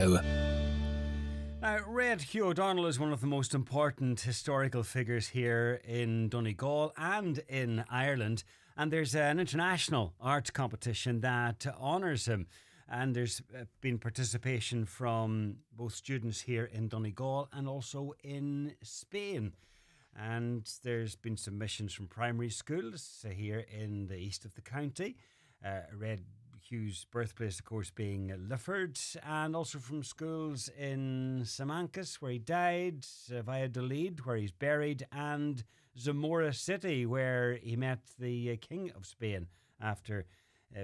Now, Red Hugh O'Donnell is one of the most important historical figures here in Donegal and in Ireland. And there's an international art competition that honours him. And there's been participation from both students here in Donegal and also in Spain. And there's been submissions from primary schools here in the east of the county. Red Hugh's birthplace, of course, being Lifford, and also from schools in Simancas, where he died, Valladolid, where he's buried, and Zamora City, where he met the King of Spain after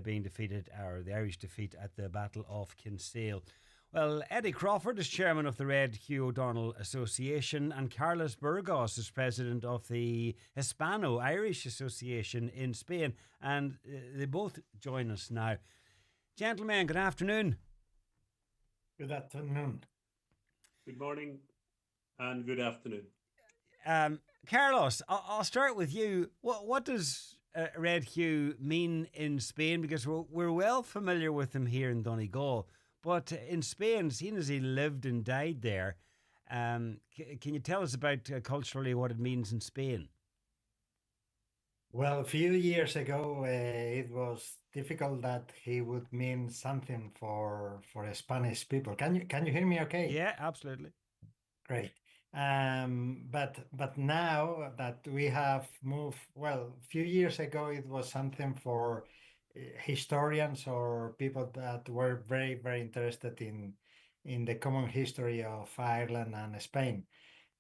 being defeated, or the Irish defeat at the Battle of Kinsale. Well, Eddie Crawford is chairman of the Red Hugh O'Donnell Association, and Carlos Burgos is president of the Hispano-Irish Association in Spain, and they both join us now. Gentlemen, good afternoon. Good afternoon. Good morning and good afternoon. Carlos, I'll start with you. What does Red Hugh mean in Spain? Because we're well familiar with him here in Donegal. But in Spain, seeing as he lived and died there, can you tell us about culturally what it means in Spain? Well, a few years ago, it was difficult that he would mean something for Spanish people. Can you hear me okay? Yeah, absolutely. Great. But now that we have moved, well, a few years ago, it was something for historians or people that were very, very interested in the common history of Ireland and Spain.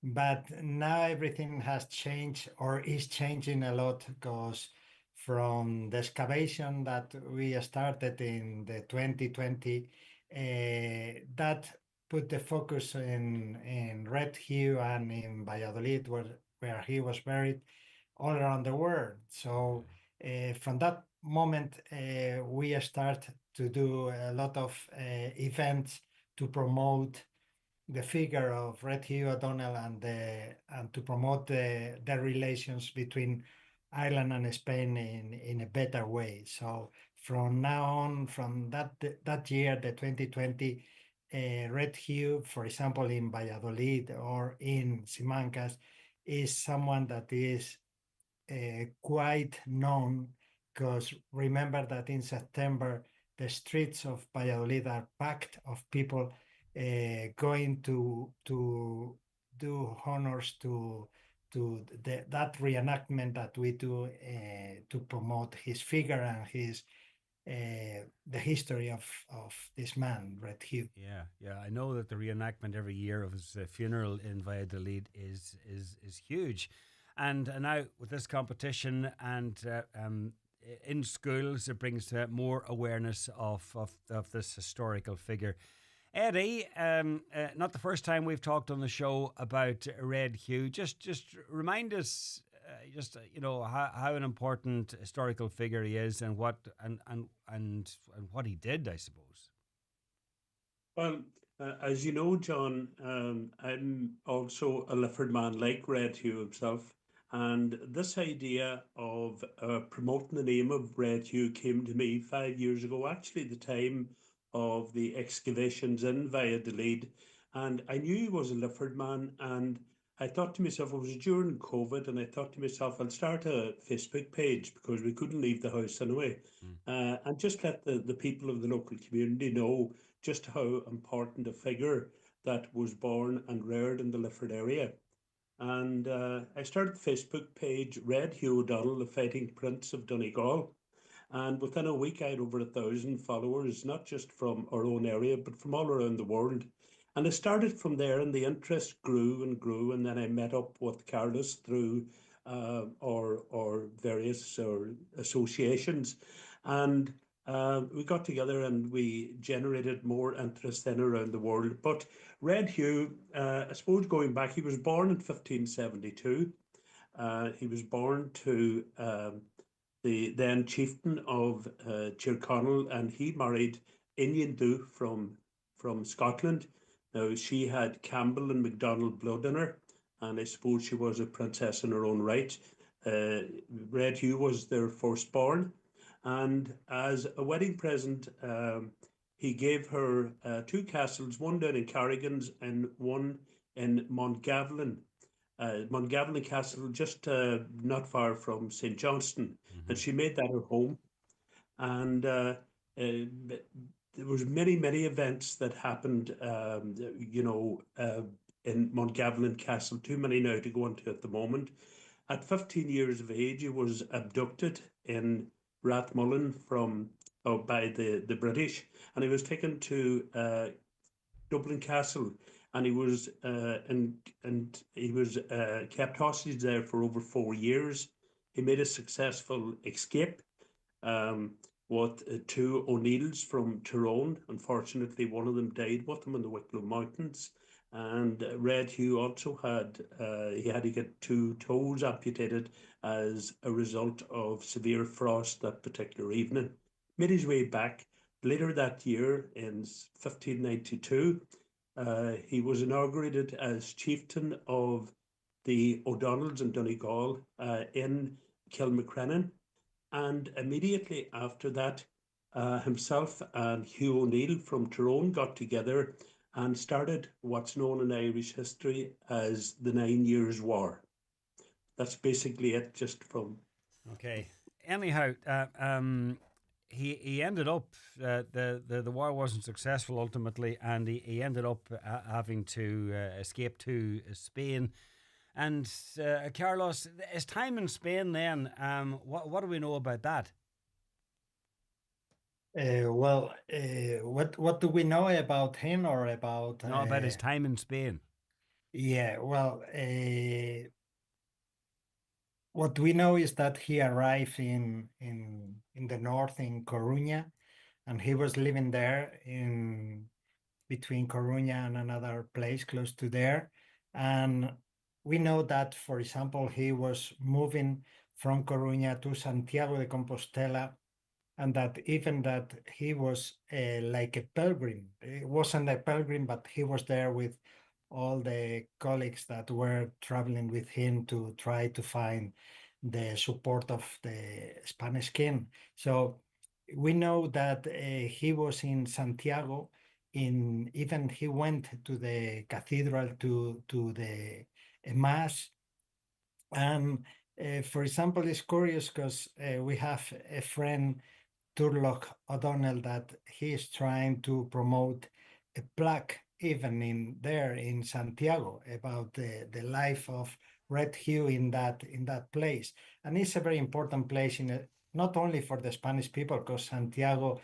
But now everything has changed or is changing a lot because from the excavation that we started in the 2020, that put the focus in Red Hugh and in Valladolid, where he was buried, all around the world. So from that moment, we start to do a lot of events to promote the figure of Red Hugh O'Donnell and to promote the relations between Ireland and Spain in a better way. So from now on, from that year, the 2020, Red Hugh, for example, in Valladolid or in Simancas, is someone that is quite known because remember that in September, the streets of Valladolid are packed of people going to do honors to that reenactment that we do to promote his figure and his the history of this man, Red Hugh. Yeah. I know that the reenactment every year of his funeral in Valladolid is huge, and now with this competition and in schools, it brings more awareness of this historical figure. Eddie, not the first time we've talked on the show about Red Hugh. Just remind us, how an important historical figure he is, and what and what he did, I suppose. Well, as you know, John, I'm also a Lifford man like Red Hugh himself. And this idea of promoting the name of Red Hugh came to me 5 years ago, actually, the time of the excavations in Valladolid. And I knew he was a Lifford man. And I thought to myself, it was during COVID, and I thought to myself, I'll start a Facebook page because we couldn't leave the house anyway. And just let the people of the local community know just how important a figure that was born and reared in the Lifford area. And I started the Facebook page, Red Hugh O'Donnell, the Fighting Prince of Donegal. And within a week, I had over 1,000 followers, not just from our own area, but from all around the world. And I started from there, and the interest grew and grew. And then I met up with Carlos through our various associations. And we got together and we generated more interest then around the world. But Red Hugh, I suppose going back, he was born in 1572. He was born to the then chieftain of Tyrconnell, and he married Inyendu from Scotland. Now, she had Campbell and MacDonald blood in her, and I suppose she was a princess in her own right. Red Hugh was their firstborn. And as a wedding present, he gave her two castles, one down in Carrigan's and one in Montgavlin. Montgavlin Castle, just not far from St. Johnston, and she made that her home. And there was many events that happened, in Montgavlin Castle. Too many now to go into at the moment. At 15 years of age, he was abducted in Rathmullen by the British, and he was taken to Dublin Castle, and he was kept hostage there for over 4 years. He made a successful escape. With two O'Neills from Tyrone. Unfortunately, one of them died with him in the Wicklow Mountains. And Red Hugh also had to get two toes amputated as a result of severe frost that particular evening. Made his way back. Later that year, in 1592, he was inaugurated as chieftain of the O'Donnells in Donegal in Kilmacrennan. And immediately after that, himself and Hugh O'Neill from Tyrone got together and started what's known in Irish history as the 9 Years' War. That's basically it, just from. Okay. Anyhow, he ended up the war wasn't successful ultimately, and he ended up having to escape to Spain. And Carlos, his time in Spain then, what do we know about that? What do we know about him or about? No, about his time in Spain. Yeah, well, what we know is that he arrived in the north in Coruña, and he was living there in between Coruña and another place close to there. And we know that, for example, he was moving from Coruña to Santiago de Compostela, and that even that he was like a pilgrim. It wasn't a pilgrim, but he was there with all the colleagues that were traveling with him to try to find the support of the Spanish king. So we know that he was in Santiago. Even he went to the cathedral to the mass. And for example, it's curious because we have a friend, Turlough O'Donnell, that he is trying to promote a plaque even in Santiago about the life of Red Hugh in that place. And it's a very important place not only for the Spanish people, because Santiago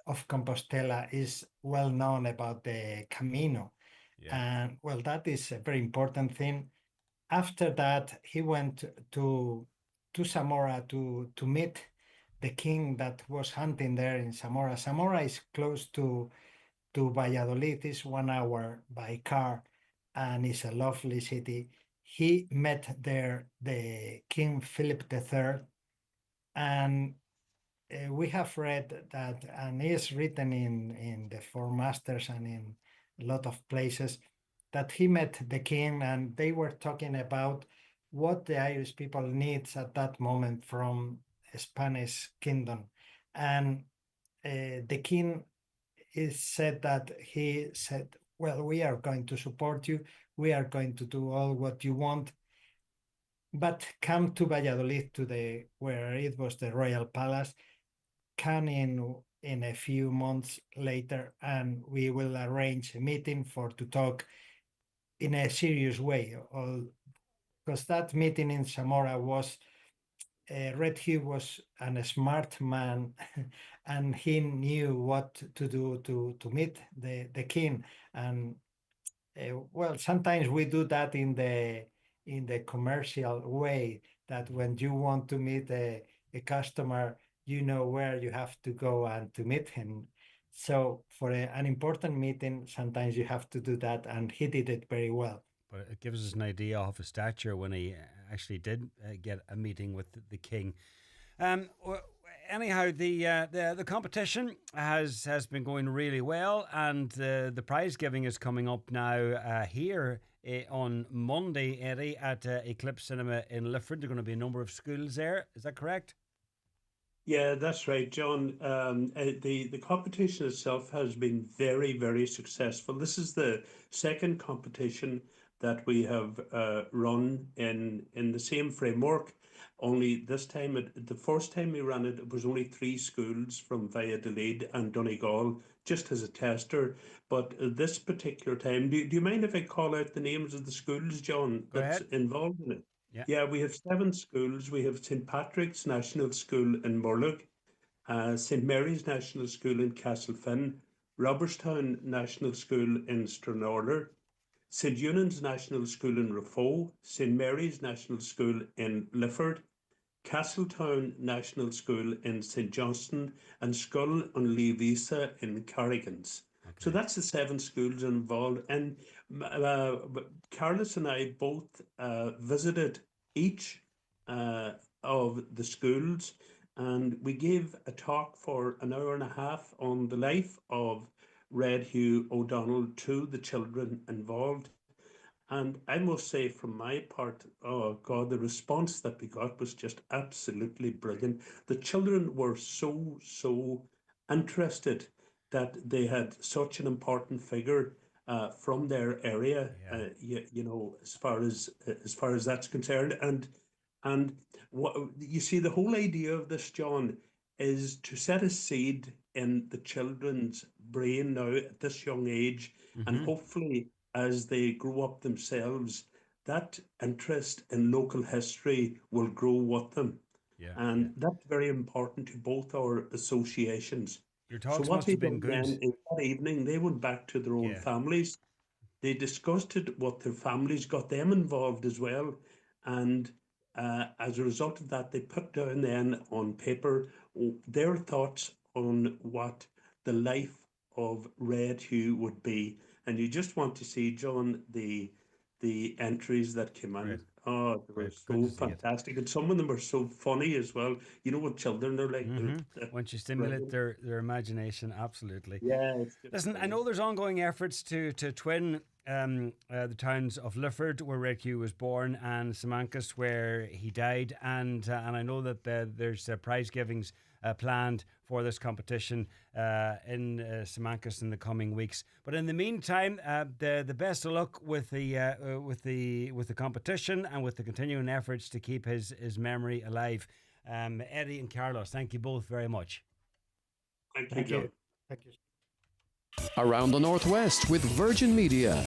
of Compostela is well known about the Camino. Yeah. And well, that is a very important thing. After that, he went to Zamora to meet the king that was hunting there in Zamora. Zamora is close to Valladolid. It's 1 hour by car, and it's a lovely city. He met there the King Philip III, and we have read that, and it's written in the Four Masters and in a lot of places, that he met the king and they were talking about what the Irish people needs at that moment from Spanish kingdom. And the king said that he said, well, we are going to support you. We are going to do all what you want. But come to Valladolid, where it was the royal palace. Come in a few months later, and we will arrange a meeting to talk in a serious way. Because that meeting in Zamora was, Red Hugh was a smart man, and he knew what to do to meet the king. And well, sometimes we do that in the commercial way, that when you want to meet a customer, you know where you have to go and to meet him. So for an important meeting, sometimes you have to do that, and he did it very well. But it gives us an idea of his stature when he actually did get a meeting with the king. Anyhow, the competition has been going really well, and the prize giving is coming up now here on Monday, Eddie, at Eclipse Cinema in Lifford. There are going to be a number of schools there. Is that correct? Yeah, that's right, John. The competition itself has been very, very successful. This is the second competition that we have run in the same framework. Only this time, the first time we ran it, it was only three schools from Valladolid and Donegal, just as a tester. But this particular time, do you mind if I call out the names of the schools, John, Go that's ahead. involved in it? Yeah. Yeah, we have seven schools. We have St. Patrick's National School in Murlough, St. Mary's National School in Castlefin, Robertstown National School in Stranorlar, St. Eunan's National School in Rafo, St. Mary's National School in Lifford, Castletown National School in St. Johnston, and Scull on Lee Visa in Carrigans. So Okay. that's the seven schools involved. And uh, Carlos and I both visited each uh, of the schools, and we gave a talk for an hour and a half on the life of Red Hugh O'Donnell to the children involved. And I must say, from my part, oh God, the response that we got was just absolutely brilliant. The children were so interested that they had such an important figure from their area, Yeah. you know, as far as that's concerned. And what you see, the whole idea of this, John, is to set a seed in the children's brain now at this young age, and Mm-hmm. hopefully as they grow up themselves, that interest in local history will grow with them. Yeah. Yeah. And that's very important to both our associations. Your So talks what must they have been done good. then is that evening they went back to their own Yeah. families. They discussed it with their families, got them involved as well. And as a result of that, they put down then on paper their thoughts on what the life of Red Hugh would be. And you just want to see, John, the entries that came in. Great. Oh, they were Great. Good so to see it. fantastic. And some of them are so funny as well. You know what children are like, Mm-hmm. they're Once you stimulate brilliant. their imagination, absolutely. Yeah, it's just Listen, I brilliant. know there's ongoing efforts to twin the towns of Lifford, where Red Hugh was born, and Simancas, where he died, and I know that there's prize givings planned for this competition in Simancas in the coming weeks. But in the meantime, the best of luck with the competition and with the continuing efforts to keep his memory alive. Eddie and Carlos, thank you both very much. Thank you, Thank John. you. Thank you. Around the Northwest with Virgin Media.